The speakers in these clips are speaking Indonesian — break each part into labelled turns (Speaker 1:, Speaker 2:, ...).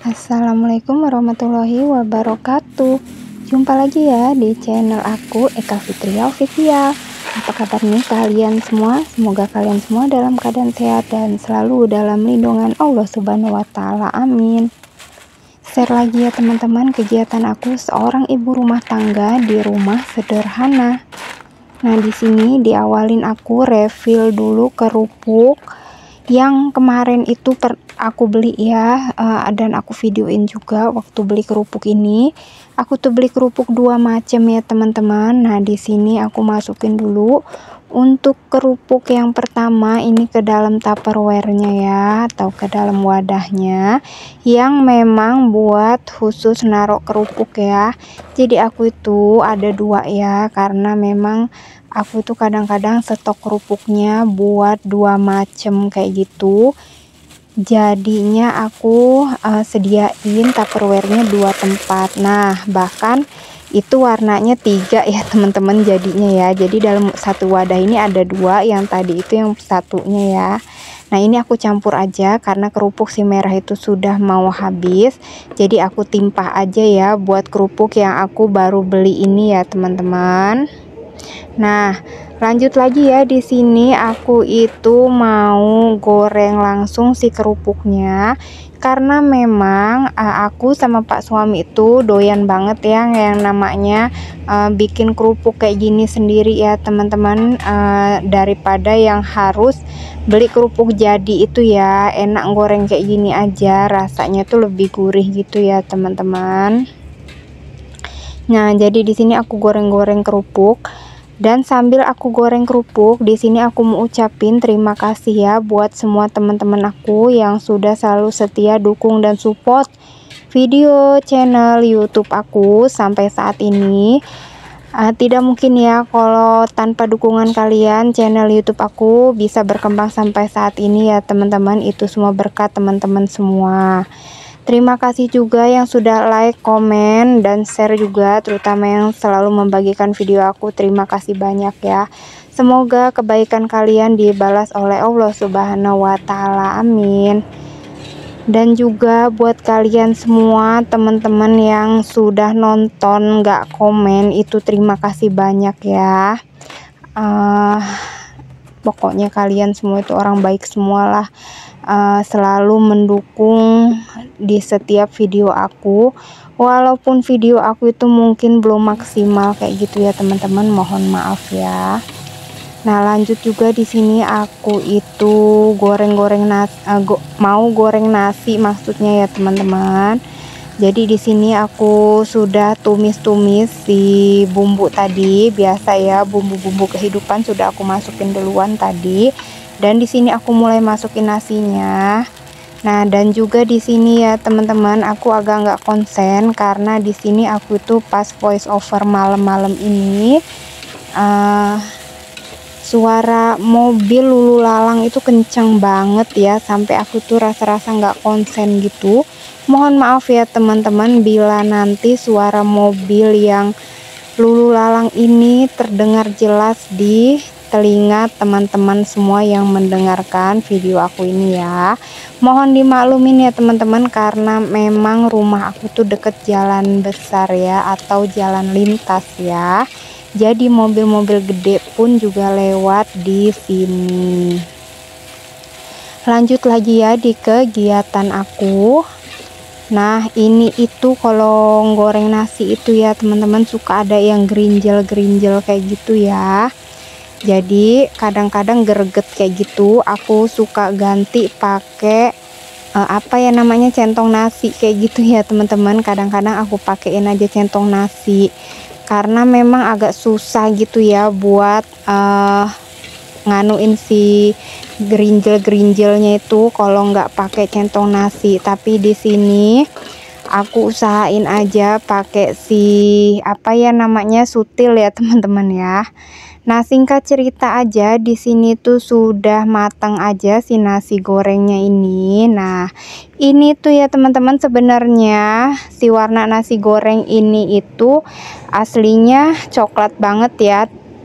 Speaker 1: Assalamualaikum warahmatullahi wabarakatuh. Jumpa lagi ya di channel aku, Eka Fitria Official. Apa kabar nih kalian semua? Semoga kalian semua dalam keadaan sehat dan selalu dalam lindungan Allah Subhanahu wa Ta'ala. Amin. Share lagi ya teman-teman kegiatan aku seorang ibu rumah tangga di rumah sederhana. Nah, di sini diawalin aku refill dulu kerupuk yang kemarin itu aku beli ya, dan aku videoin juga waktu beli kerupuk ini. Aku tuh beli kerupuk dua macam ya teman-teman. Nah, di sini aku masukin dulu untuk kerupuk yang pertama ini ke dalam tupperware-nya ya, atau ke dalam wadahnya yang memang buat khusus naruh kerupuk ya. Jadi aku itu ada dua ya, karena memang aku tuh kadang-kadang stok kerupuknya buat dua macem kayak gitu. Jadinya aku sediain tupperware-nya dua tempat. Nah, bahkan itu warnanya 3 ya teman-teman jadinya ya. Jadi dalam satu wadah ini ada dua, yang tadi itu yang satunya ya. Nah, ini aku campur aja karena kerupuk si merah itu sudah mau habis. Jadi aku timpah aja ya buat kerupuk yang aku baru beli ini ya teman-teman. Nah, lanjut lagi ya, di sini aku itu mau goreng langsung si kerupuknya karena memang aku sama Pak suami itu doyan banget ya yang namanya bikin kerupuk kayak gini sendiri ya teman-teman, daripada yang harus beli kerupuk jadi itu ya. Enak goreng kayak gini aja, rasanya tuh lebih gurih gitu ya teman-teman. Nah, jadi di sini aku goreng-goreng kerupuk. Dan sambil aku goreng kerupuk, di sini aku mau ucapin terima kasih ya buat semua teman-teman aku yang sudah selalu setia dukung dan support video channel YouTube aku sampai saat ini. Tidak mungkin ya kalau tanpa dukungan kalian channel YouTube aku bisa berkembang sampai saat ini ya teman-teman. Itu semua berkat teman-teman semua. Terima kasih juga yang sudah like, komen, dan share juga, terutama yang selalu membagikan video aku. Terima kasih banyak ya. Semoga kebaikan kalian dibalas oleh Allah Subhanahu wa Ta'ala. Amin. Dan juga buat kalian semua teman-teman yang sudah nonton gak komen, itu terima kasih banyak ya. Pokoknya kalian semua itu orang baik semualah. Selalu mendukung di setiap video aku, walaupun video aku itu mungkin belum maksimal kayak gitu ya teman-teman, mohon maaf ya. Nah, lanjut juga di sini aku itu goreng-goreng nasi, mau goreng nasi maksudnya ya teman-teman. Jadi di sini aku sudah tumis-tumis si bumbu tadi, biasa ya bumbu-bumbu kehidupan sudah aku masukin duluan tadi. Dan di sini aku mulai masukin nasinya. Nah, dan juga di sini ya teman-teman, aku agak nggak konsen karena di sini aku tuh pas voice over malam-malam ini suara mobil lulu lalang itu kenceng banget ya, sampai aku tuh rasa-rasa nggak konsen gitu. Mohon maaf ya teman-teman bila nanti suara mobil yang lulu lalang ini terdengar jelas di telinga teman-teman semua yang mendengarkan video aku ini ya. Mohon dimaklumin ya teman-teman, karena memang rumah aku tuh deket jalan besar ya, atau jalan lintas ya. Jadi mobil-mobil gede pun juga lewat di sini. Lanjut lagi ya di kegiatan aku. Nah, ini itu kalau goreng nasi itu ya teman-teman suka ada yang gerinjel-gerinjel kayak gitu ya. Jadi kadang-kadang greget kayak gitu, aku suka ganti pakai apa ya namanya, centong nasi kayak gitu ya teman-teman. Kadang-kadang aku pakein aja centong nasi karena memang agak susah gitu ya buat nganuin si gerinjel-gerinjelnya itu kalau nggak pakai centong nasi. Tapi di sini aku usahain aja pakai si apa ya namanya, sutil ya teman-teman ya. Nah, singkat cerita aja, di sini tuh sudah matang aja si nasi gorengnya ini. Nah, ini tuh ya teman-teman, sebenarnya si warna nasi goreng ini itu aslinya coklat banget ya.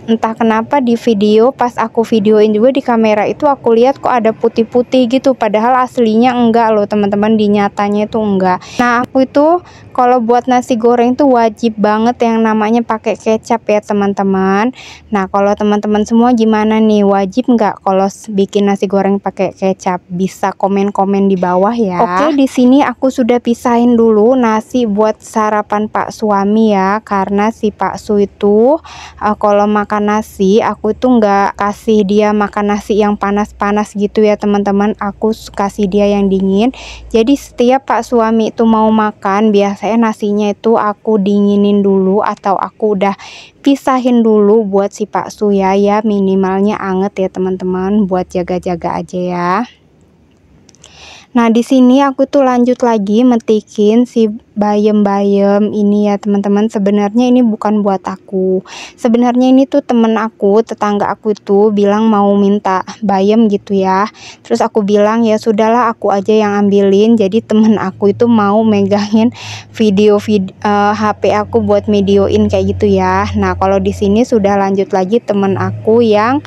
Speaker 1: entah kenapa di video, pas aku videoin juga di kamera itu aku lihat kok ada putih-putih gitu, padahal aslinya enggak loh teman-teman, di nyatanya itu enggak. Nah, aku itu kalau buat nasi goreng tuh wajib banget yang namanya pakai kecap ya teman-teman. Nah, kalau teman-teman semua gimana nih, wajib nggak kalau bikin nasi goreng pakai kecap? Bisa komen-komen di bawah ya. Oke, di sini aku sudah pisahin dulu nasi buat sarapan Pak suami ya, karena si Pak Su itu kalau makan nasi, aku itu nggak kasih dia makan nasi yang panas-panas gitu ya teman-teman, aku kasih dia yang dingin. Jadi setiap Pak suami itu mau makan, biasanya nasinya itu aku dinginin dulu atau aku udah pisahin dulu buat si Pak Su ya, minimalnya anget ya teman-teman, buat jaga-jaga aja ya. Nah, di sini aku tuh lanjut lagi metikin si bayem-bayem ini ya teman-teman. Sebenarnya ini bukan buat aku. Sebenarnya ini tuh temen aku, tetangga aku itu bilang mau minta bayem gitu ya. Terus aku bilang ya sudahlah aku aja yang ambilin. Jadi temen aku itu mau megangin HP aku buat videoin kayak gitu ya. Nah, kalau di sini sudah lanjut lagi temen aku yang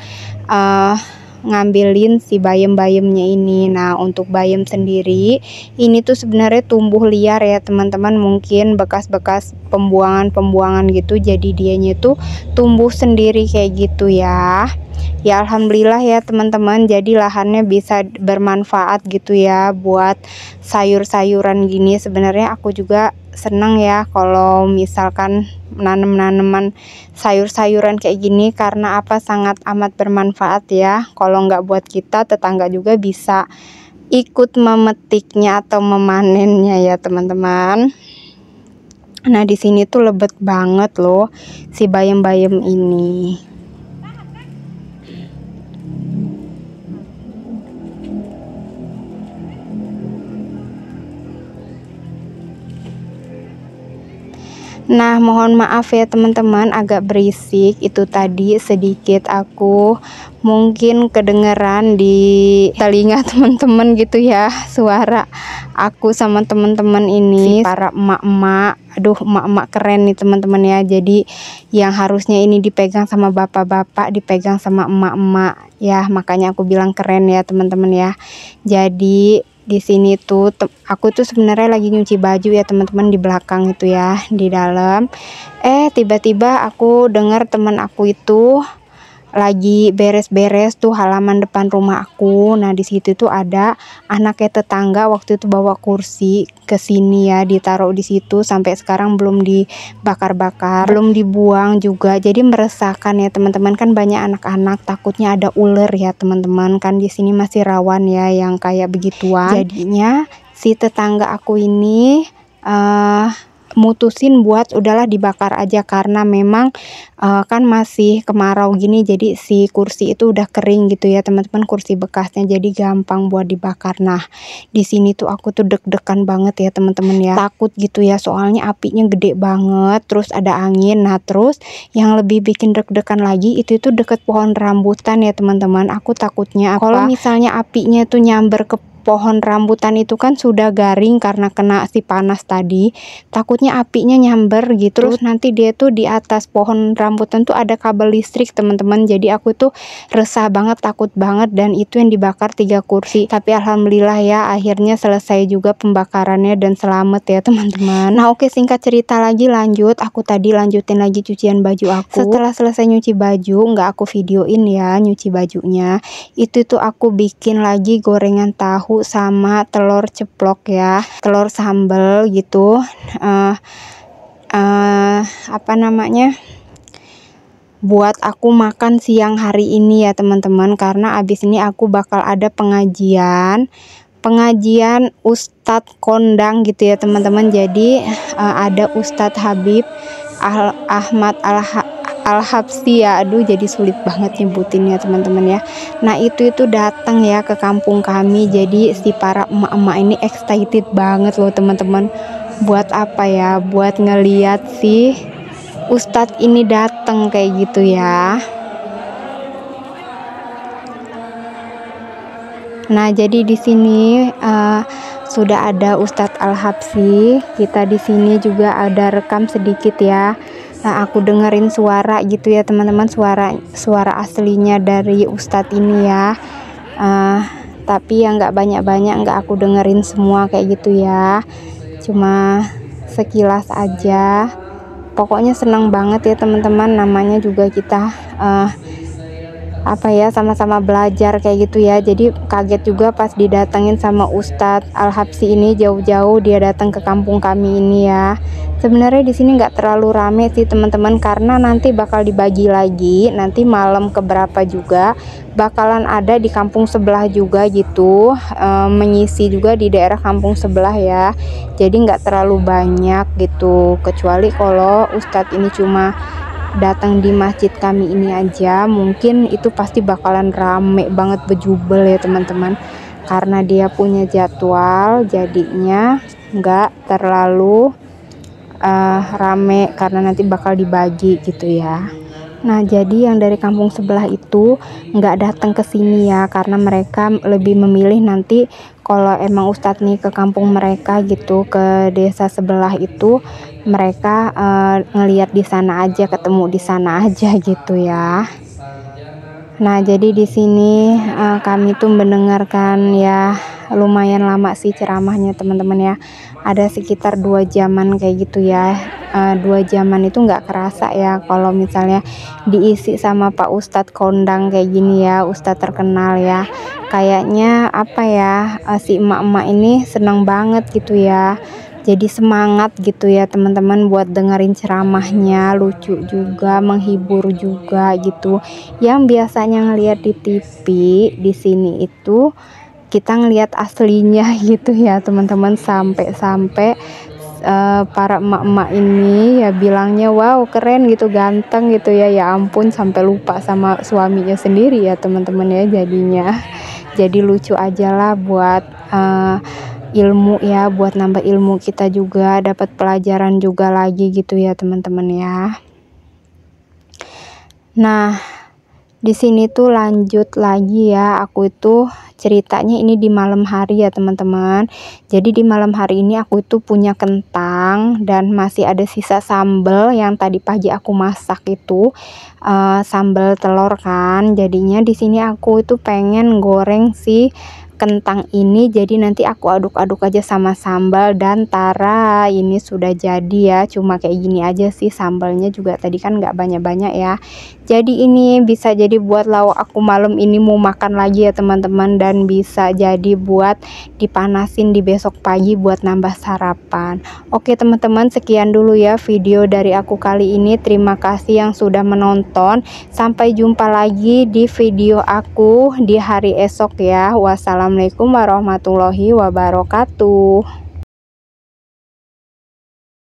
Speaker 1: ngambilin si bayem-bayemnya ini. Nah, untuk bayem sendiri ini tuh sebenarnya tumbuh liar ya teman-teman, mungkin bekas-bekas pembuangan gitu, jadi dianya tuh tumbuh sendiri kayak gitu ya. Ya alhamdulillah ya teman-teman, jadi lahannya bisa bermanfaat gitu ya buat sayur-sayuran gini. Sebenarnya aku juga senang ya kalau misalkan naneman sayur-sayuran kayak gini, karena sangat amat bermanfaat ya. Kalau nggak buat kita, tetangga juga bisa ikut memetiknya atau memanennya ya teman-teman. Nah, di sini tuh lebat banget loh si bayem-bayem ini. Nah, mohon maaf ya teman-teman, agak berisik itu tadi, sedikit aku mungkin kedengeran di telinga teman-teman gitu ya, suara aku sama teman-teman ini, para emak-emak. Aduh, emak-emak keren nih teman-teman ya. Jadi yang harusnya ini dipegang sama bapak-bapak, dipegang sama emak-emak ya, makanya aku bilang keren ya teman-teman ya. Jadi di sini tuh aku tuh sebenarnya lagi nyuci baju ya teman-teman, di belakang itu ya, di dalam. Tiba-tiba aku dengar teman aku itu lagi beres-beres tuh halaman depan rumah aku. Nah, di situ tuh ada anaknya tetangga waktu itu bawa kursi ke sini ya, ditaruh di situ sampai sekarang belum dibakar-bakar, belum dibuang juga. Jadi meresahkan ya teman-teman, kan banyak anak-anak, takutnya ada ular ya teman-teman, kan di sini masih rawan ya yang kayak begituan. Jadinya si tetangga aku ini mutusin buat udahlah dibakar aja, karena memang kan masih kemarau gini, jadi si kursi itu udah kering gitu ya teman-teman, kursi bekasnya, jadi gampang buat dibakar. Nah, di sini tuh aku tuh deg-degan banget ya teman-teman ya, takut gitu ya, soalnya apinya gede banget, terus ada angin. Nah, terus yang lebih bikin deg-degan lagi itu deket pohon rambutan ya teman-teman. Aku takutnya kalau misalnya apinya tuh nyamber ke pohon rambutan itu kan sudah garing karena kena si panas tadi, takutnya apinya nyamber gitu. Terus nanti dia tuh di atas pohon rambutan tuh ada kabel listrik teman-teman, jadi aku tuh resah banget, takut banget. Dan itu yang dibakar 3 kursi, tapi alhamdulillah ya akhirnya selesai juga pembakarannya dan selamat ya teman-teman. Nah, oke, singkat cerita lagi lanjut, aku tadi lanjutin lagi cucian baju aku. Setelah selesai nyuci baju, nggak aku videoin ya nyuci bajunya, itu tuh aku bikin lagi gorengan tahu sama telur ceplok ya, telur sambal gitu, buat aku makan siang hari ini ya teman-teman, karena abis ini aku bakal ada pengajian Ustadz kondang gitu ya teman-teman. Jadi ada Ustadz Habib Ahmad Al-Habsyi ya, aduh jadi sulit banget nyebutinnya teman-teman ya. Nah, itu datang ya ke kampung kami, jadi si para emak-emak ini excited banget loh teman-teman. Buat apa ya, buat ngeliat si Ustadz ini datang kayak gitu ya. Nah, jadi di sini sudah ada Ustadz Al-Habsyi. Kita di sini juga ada rekam sedikit ya. aku dengerin suara gitu ya teman-teman, suara aslinya dari Ustadz ini ya. Tapi yang nggak banyak-banyak, nggak aku dengerin semua kayak gitu ya, cuma sekilas aja. Pokoknya senang banget ya teman-teman, namanya juga kita sama-sama belajar kayak gitu ya. Jadi kaget juga pas didatengin sama Ustadz Al-Habsyi ini, jauh-jauh dia datang ke kampung kami ini ya. Sebenarnya di sini nggak terlalu rame sih teman-teman, karena nanti bakal dibagi lagi, nanti malam keberapa juga bakalan ada di kampung sebelah juga gitu, mengisi juga di daerah kampung sebelah ya. Jadi nggak terlalu banyak gitu, kecuali kalau Ustadz ini cuma datang di masjid kami ini aja, mungkin itu pasti bakalan rame banget, bejubel ya teman-teman, karena dia punya jadwal jadinya nggak terlalu rame karena nanti bakal dibagi gitu ya. Nah, jadi yang dari kampung sebelah itu nggak datang ke sini ya, karena mereka lebih memilih nanti kalau emang Ustadz nih ke kampung mereka gitu, ke desa sebelah itu, mereka ngelihat di sana aja, ketemu di sana aja gitu ya. Nah, jadi di sini kami tuh mendengarkan ya, lumayan lama sih ceramahnya teman-teman ya. Ada sekitar 2 jaman kayak gitu ya. 2 jaman itu nggak kerasa ya kalau misalnya diisi sama Pak Ustadz kondang kayak gini ya, Ustadz terkenal ya. Kayaknya si emak-emak ini senang banget gitu ya. Jadi semangat gitu ya teman-teman buat dengerin ceramahnya, lucu juga, menghibur juga gitu. Yang biasanya ngelihat di TV di sini itu kita ngelihat aslinya gitu ya teman-teman, sampai para emak-emak ini ya bilangnya wow keren gitu, ganteng gitu ya. Ya ampun, sampai lupa sama suaminya sendiri ya teman-teman ya jadinya. Jadi lucu aja lah buat ilmu ya, buat nambah ilmu kita juga, dapat pelajaran juga lagi gitu ya teman-teman ya. Nah, di sini tuh lanjut lagi ya, aku itu ceritanya ini di malam hari ya teman-teman. Jadi di malam hari ini aku itu punya kentang dan masih ada sisa sambal yang tadi pagi aku masak itu, sambal telur kan. Jadinya di sini aku itu pengen goreng si kentang ini, jadi nanti aku aduk-aduk aja sama sambal dan tara. Ini sudah jadi ya, cuma kayak gini aja sih, sambalnya juga tadi kan nggak banyak-banyak ya. Jadi ini bisa jadi buat lauk aku malam ini mau makan lagi ya teman-teman, dan bisa jadi buat dipanasin di besok pagi buat nambah sarapan. Oke teman-teman, sekian dulu ya video dari aku kali ini. Terima kasih yang sudah menonton. Sampai jumpa lagi di video aku di hari esok ya. Wassalamualaikum warahmatullahi wabarakatuh.